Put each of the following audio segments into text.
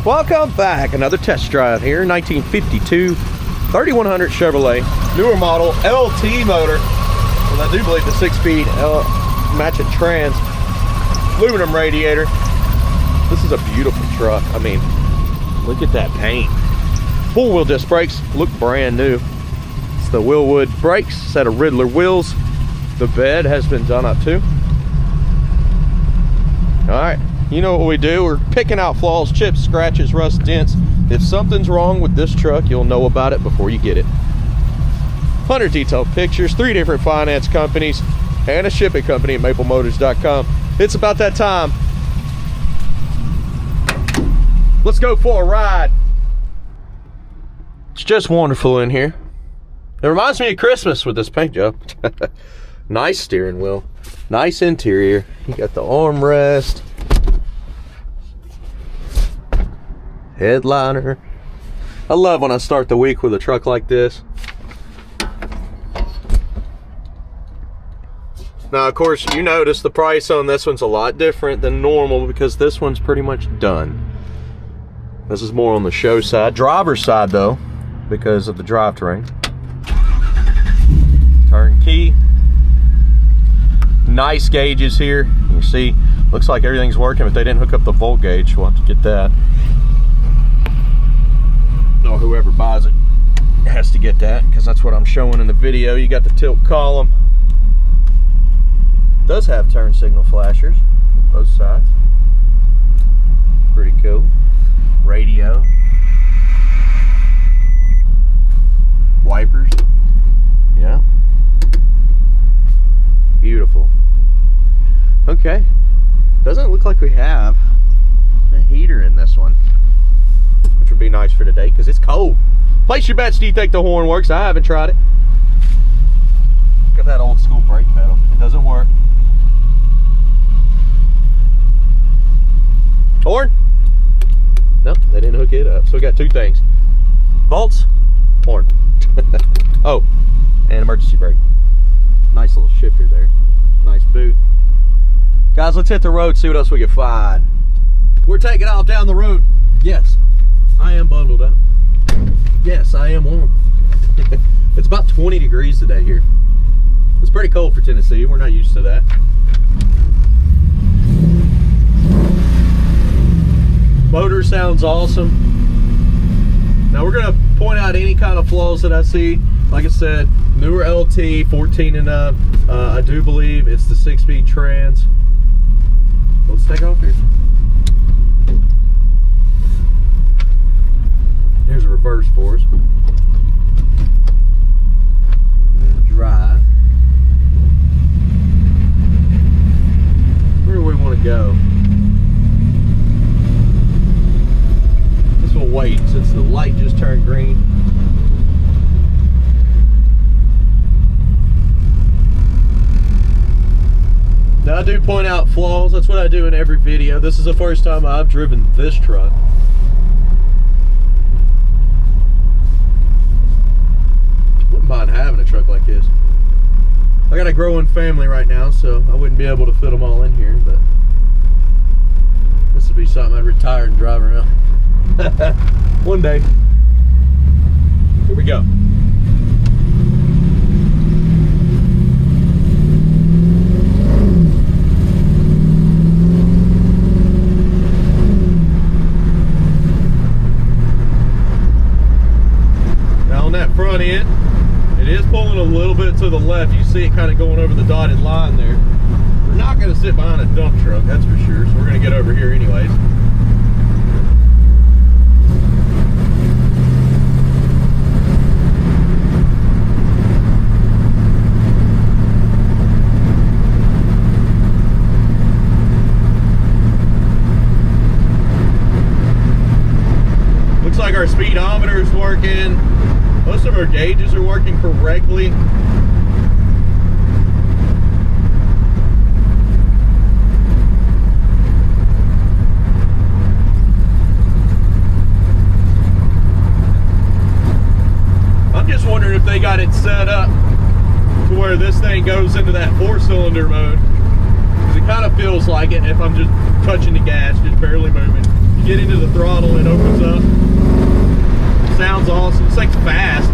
Welcome back. Another test drive here. 1952 3100 Chevrolet, newer model, LT motor. Well, I do believe the 6-speed matching trans, aluminum radiator. This is a beautiful truck. I mean, look at that paint. Four-wheel disc brakes look brand new. It's the Willwood brakes, set of Riddler wheels. The bed has been done up too. All right. You know what we do, we're picking out flaws, chips, scratches, rust, dents. If something's wrong with this truck, you'll know about it before you get it. 100 detailed pictures, 3 different finance companies, and a shipping company at maplemotors.com. It's about that time. Let's go for a ride. It's just wonderful in here. It reminds me of Christmas with this paint job. Nice steering wheel, nice interior. You got the armrest. Headliner. I love when I start the week with a truck like this. Now, of course, you notice the price on this one's a lot different than normal because this one's pretty much done. This is more on the show side. Driver's side, though, because of the drivetrain. Turnkey. Nice gauges here. You see, looks like everything's working, but they didn't hook up the volt gauge. We'll have to get that. Or whoever buys it has to get that, because that's what I'm showing in the video. You got the tilt column. It does have turn signal flashers on both sides. Pretty cool. Radio. Wipers. Yeah. Beautiful. Okay. Doesn't look like we have a heater in this one, which would be nice for today because it's cold. Place your bets. Do you think the horn works? I haven't tried it. Look at that old school brake pedal. It doesn't work. Horn? Nope, they didn't hook it up. So we got 2 things. Volts, horn. Oh, and emergency brake. Nice little shifter there. Nice boot. Guys, let's hit the road, see what else we can find. We're taking off down the road. Yes, I am bundled up. Yes, I am warm. It's about 20 degrees today here. It's pretty cold for Tennessee. We're not used to that. Motor sounds awesome. Now we're gonna point out any kind of flaws that I see. Like I said, newer LT, 14 and up. I do believe it's the 6-speed trans. Let's take off here. Here's a reverse for us. Drive. Where do we want to go? This will wait since the light just turned green. Now I do point out flaws. That's what I do in every video. This is the first time I've driven this truck. Wouldn't mind having a truck like this. I got a growing family right now, so I wouldn't be able to fit them all in here, but this would be something I'd retire and drive around. One day. Here we go. Now on that front end, it is pulling a little bit to the left. You see it kind of going over the dotted line there. We're not going to sit behind a dump truck, that's for sure, so we're going to get over here anyways. Looks like our speedometer is working. Most of our gauges are working correctly. I'm just wondering if they got it set up to where this thing goes into that 4-cylinder mode. Because it kind of feels like it if I'm just touching the gas, just barely moving. You get into the throttle, it opens up. Sounds awesome. This thing's fast.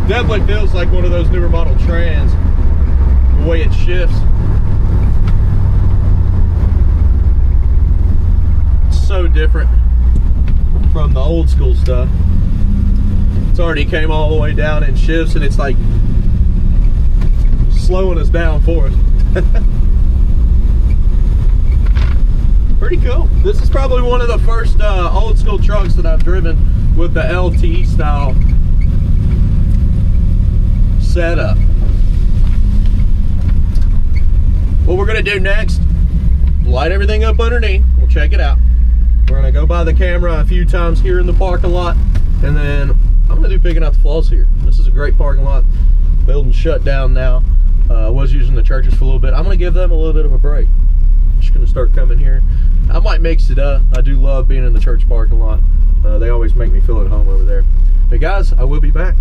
Definitely feels like one of those newer model Trans, the way it shifts. It's so different from the old school stuff. It's already came all the way down and shifts, and it's like slowing us down for us. Pretty cool. This is probably one of the first old school trucks that I've driven with the LT style setup. What we're gonna do next, light everything up underneath. We'll check it out. We're gonna go by the camera a few times here in the parking lot, and then I'm gonna do picking out the flaws here. This is a great parking lot. Building shut down now. Was using the churches for a little bit. I'm gonna give them a little bit of a break. I'm just gonna start coming here. I might mix it up. I do love being in the church parking lot. They always make me feel at home over there. But guys, I will be back.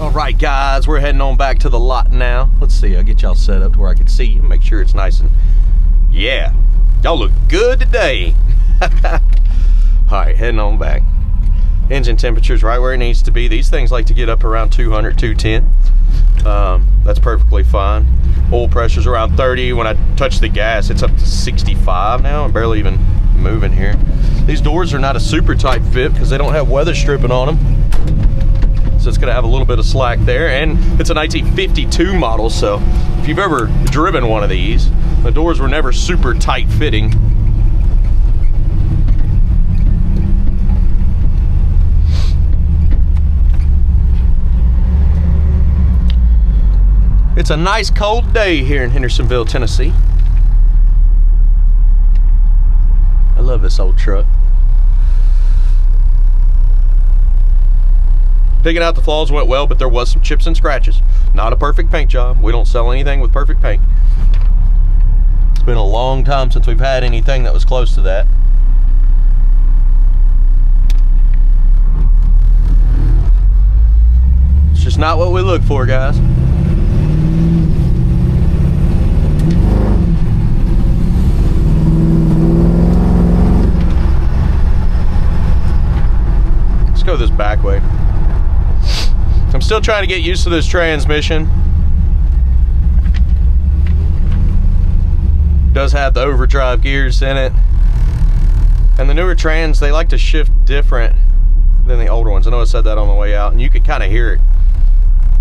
Alright guys, we're heading on back to the lot now. Let's see, I'll get y'all set up to where I can see you, make sure it's nice and, yeah, y'all look good today. Alright, heading on back. Engine temperature's right where it needs to be. These things like to get up around 200, 210. That's perfectly fine. Oil pressure's around 30. When I touch the gas, it's up to 65 now. I'm barely even moving here. These doors are not a super tight fit because they don't have weather stripping on them. So it's gonna have a little bit of slack there, and it's a 1952 model, so if you've ever driven one of these, the doors were never super tight fitting. It's a nice cold day here in Hendersonville, Tennessee. I love this old truck. Picking out the flaws went well, but there was some chips and scratches. Not a perfect paint job. We don't sell anything with perfect paint. It's been a long time since we've had anything that was close to that. Just not what we look for, guys. Let's go this back way. I'm still trying to get used to this transmission. It does have the overdrive gears in it. And the newer trans, they like to shift different than the older ones. I know I said that on the way out, and you could kind of hear it,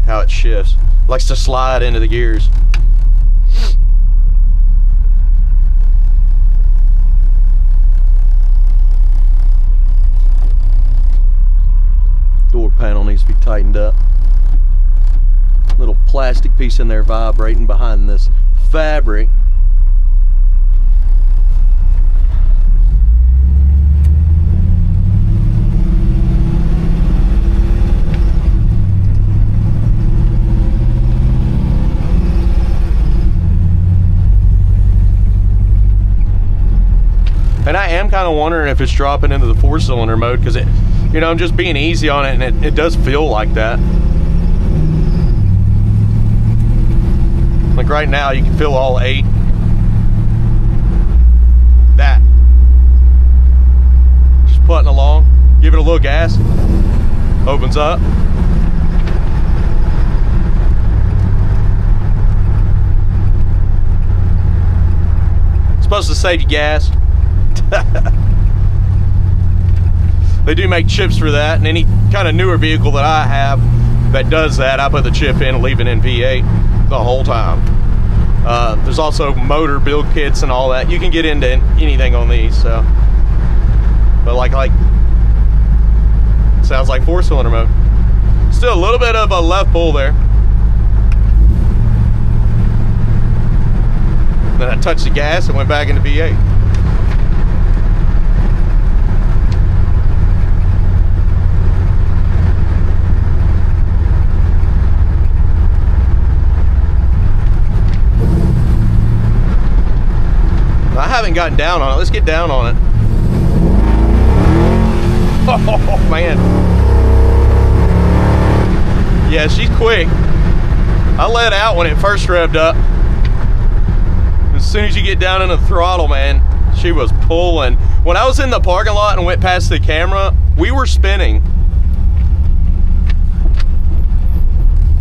how it shifts. It likes to slide into the gears. Door panel needs to be tightened up. Little plastic piece in there vibrating behind this fabric. And I am kind of wondering if it's dropping into the 4-cylinder mode, because it, you know, I'm just being easy on it, and it does feel like that. Like right now, you can feel all 8. That. Just putting along. Give it a little gas. Opens up. It's supposed to save you gas. They do make chips for that, and any kind of newer vehicle that I have that does that, I put the chip in and leave it in V8 the whole time. There's also motor build kits and all that. You can get into anything on these, so. But like sounds like 4-cylinder mode. Still a little bit of a left pull there. Then I touched the gas and went back into V8. I haven't gotten down on it. Let's get down on it. Oh, man. Yeah, she's quick. I let out when it first revved up. As soon as you get down in the throttle, man, she was pulling. When I was in the parking lot and went past the camera, we were spinning.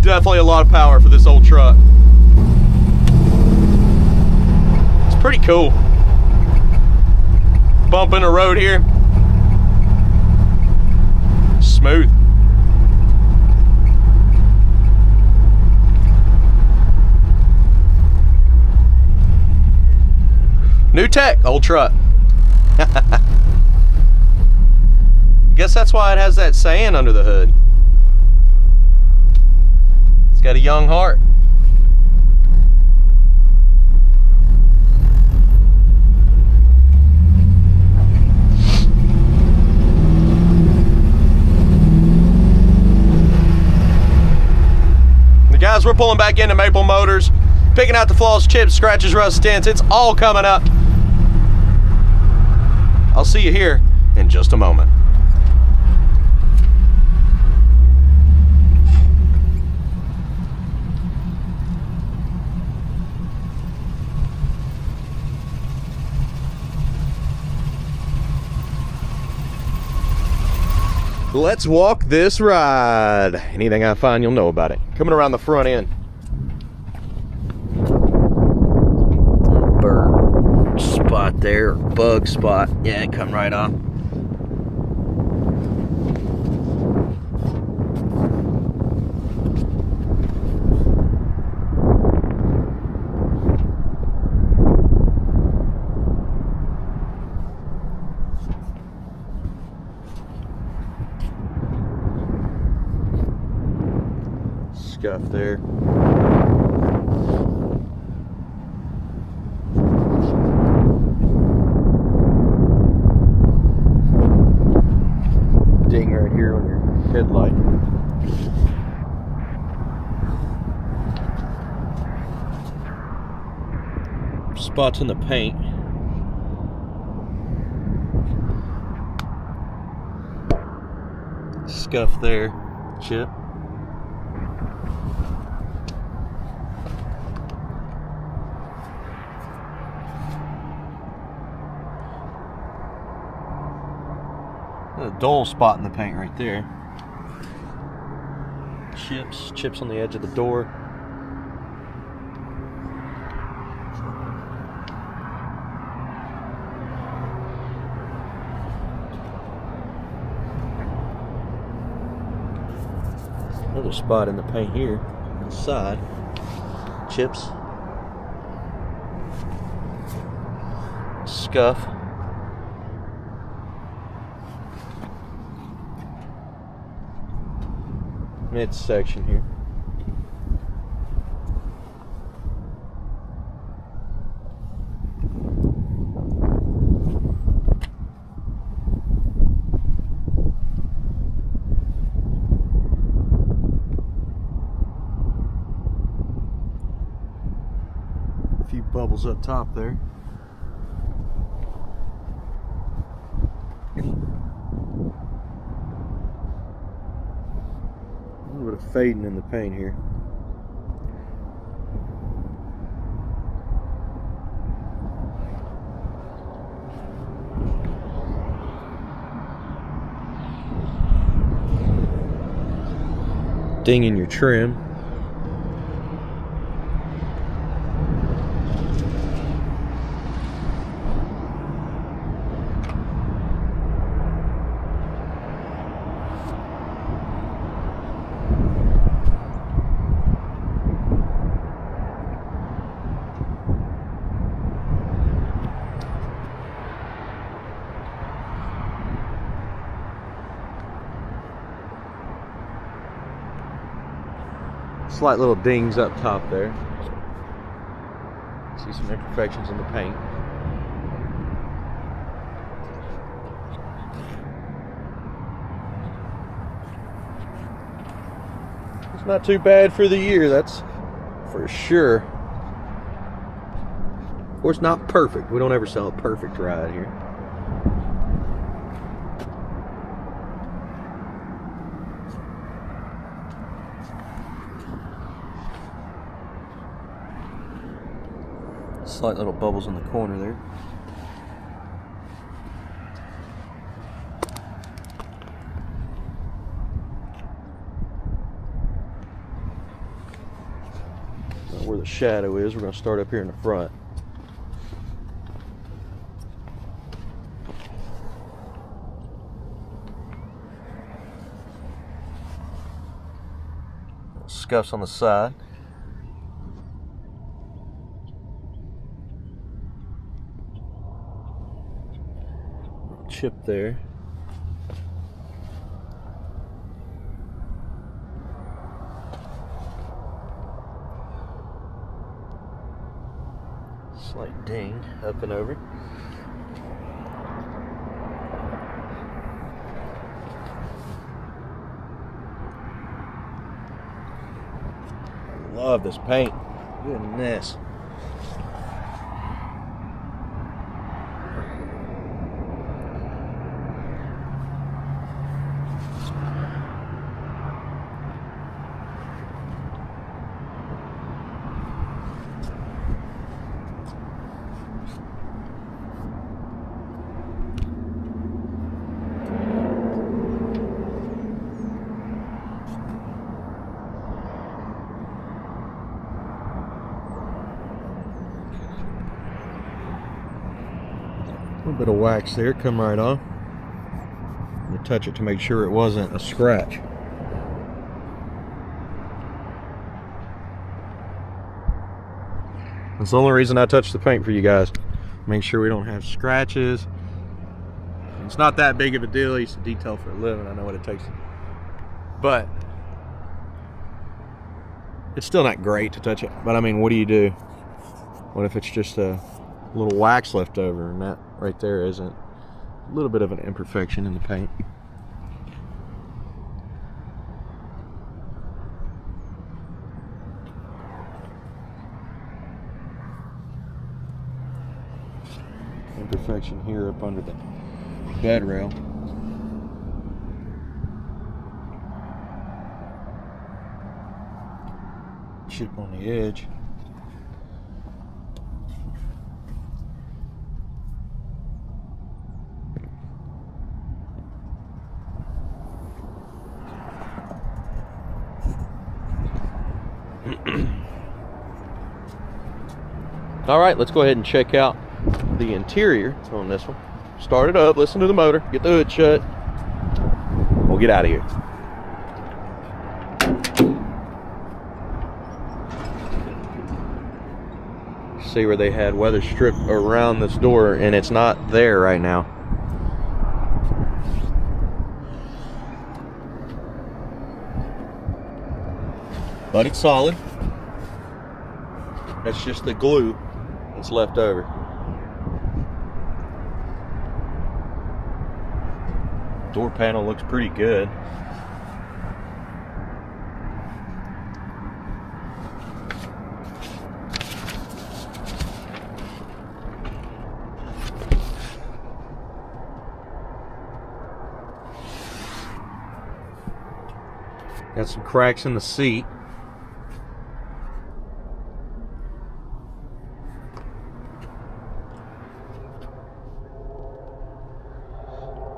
Definitely a lot of power for this old truck. It's pretty cool. Bump in the road here. Smooth. New tech, old truck. Guess that's why it has that saying under the hood. It's got a young heart. Guys, we're pulling back into Maple Motors, picking out the flaws, chips, scratches, rust, dents. It's all coming up. I'll see you here in just a moment. Let's walk this ride. Anything I find, you'll know about it. Coming around the front end. Bird spot there, bug spot. Yeah, come right on. Scuff there. Ding right here on your headlight. Spots in the paint. Scuff there. Chip. A dull spot in the paint right there. Chips on the edge of the door. Another spot in the paint here on the side. Chips. Scuff. Midsection here. A few bubbles up top there. A little bit of fading in the paint here. Ding in your trim. Slight little dings up top there. See some imperfections in the paint. It's not too bad for the year, that's for sure. Of course, not perfect. We don't ever sell a perfect ride here. Slight little bubbles in the corner there. Now where the shadow is, we're going to start up here in the front. Scuffs on the side. Chip there. Slight ding up and over. I love this paint. Goodness. A little bit of wax there, come right off. I'm going to touch it to make sure it wasn't a scratch. That's the only reason I touch the paint for you guys. Make sure we don't have scratches. It's not that big of a deal. I used to detail for a living. I know what it takes. But it's still not great to touch it. But I mean, what do you do? What if it's just a little wax left over, and that right there isn't a little bit of an imperfection in the paint. Imperfection here up under the bed rail. Chip on the edge. All right, let's go ahead and check out the interior on this one. Start it up, listen to the motor, get the hood shut. We'll get out of here. See where they had weather strip around this door, and it's not there right now. But it's solid. That's just the glue that's left over. Door panel looks pretty good. Got some cracks in the seat.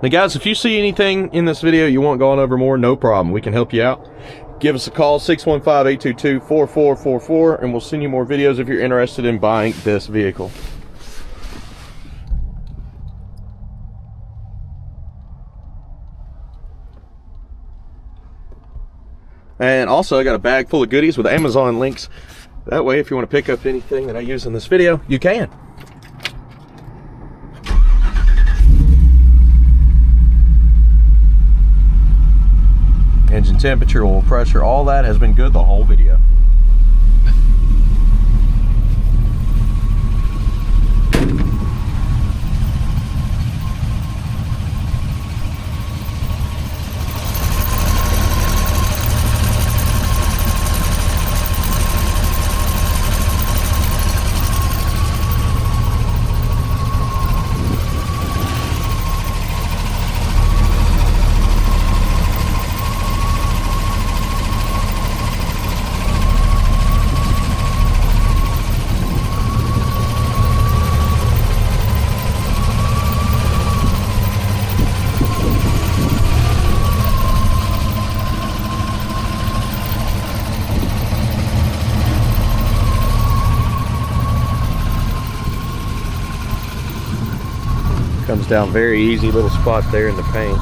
Now guys, if you see anything in this video you want gone over more, no problem. We can help you out. Give us a call, 615-822-4444, and we'll send you more videos if you're interested in buying this vehicle. And also, I got a bag full of goodies with Amazon links. That way, if you want to pick up anything that I use in this video, you can. Engine temperature, oil pressure, all that has been good the whole video. Comes down very easy, little spot there in the paint.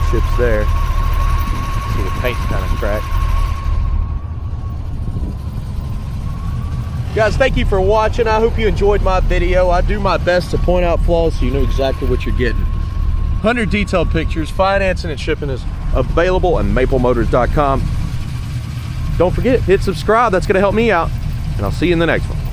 Chips there. See, the paint's kind of cracked. Guys, thank you for watching. I hope you enjoyed my video. I do my best to point out flaws so you know exactly what you're getting. 100 detailed pictures. Financing and shipping is available at maplemotors.com. Don't forget, hit subscribe. That's going to help me out. And I'll see you in the next one.